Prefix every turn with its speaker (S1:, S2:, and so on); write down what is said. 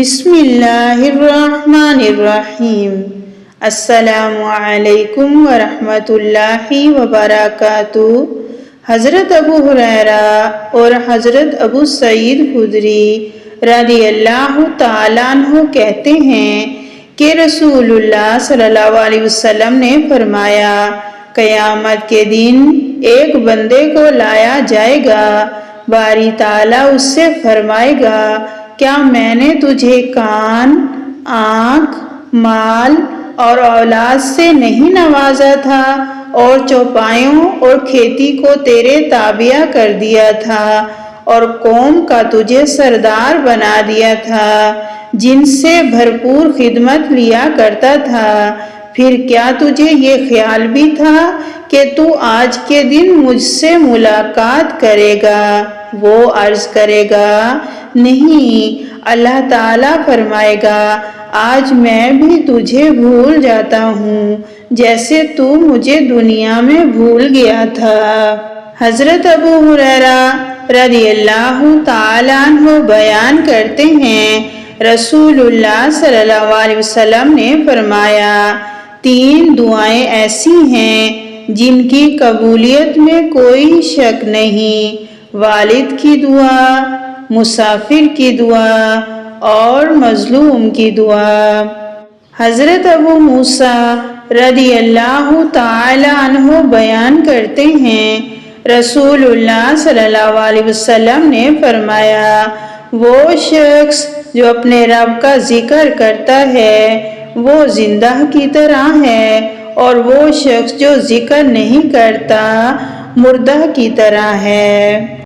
S1: بسم اللہ الرحمن الرحیم۔ السلام علیکم ورحمۃ اللہ وبرکاتہ۔ حضرت ابو ہریرہ اور حضرت ابو سعید خدری رضی اللہ تعالیٰ عنہ کہتے ہیں کہ رسول اللہ صلی اللہ علیہ وسلم نے فرمایا، قیامت کے دن ایک بندے کو لایا جائے گا، باری تعالیٰ اس سے فرمائے گا، کیا میں نے تجھے کان، آنکھ، مال اور اولاد سے نہیں نوازا تھا، اور چوپایوں اور کھیتی کو تیرے تابع کر دیا تھا، اور قوم کا تجھے سردار بنا دیا تھا، جن سے بھرپور خدمت لیا کرتا تھا، پھر کیا تجھے یہ خیال بھی تھا کہ تو آج کے دن مجھ سے ملاقات کرے گا؟ وہ عرض کرے گا، نہیں۔ اللہ تعالیٰ فرمائے گا، آج میں بھی تجھے بھول جاتا ہوں جیسے تو مجھے دنیا میں بھول گیا تھا۔ حضرت ابو ہریرہ رضی اللہ تعالیٰ عنہ بیان کرتے ہیں، رسول اللہ صلی اللہ علیہ وسلم نے فرمایا، 3 دعائیں ایسی ہیں جن کی قبولیت میں کوئی شک نہیں: والد کی دعا، مسافر کی دعا اور مظلوم کی دعا۔ حضرت ابو موسیٰ رضی اللہ تعالیٰ عنہ بیان کرتے ہیں، رسول اللہ صلی اللہ علیہ وسلم نے فرمایا، وہ شخص جو اپنے رب کا ذکر کرتا ہے وہ زندہ کی طرح ہے، اور وہ شخص جو ذکر نہیں کرتا مردہ کی طرح ہے۔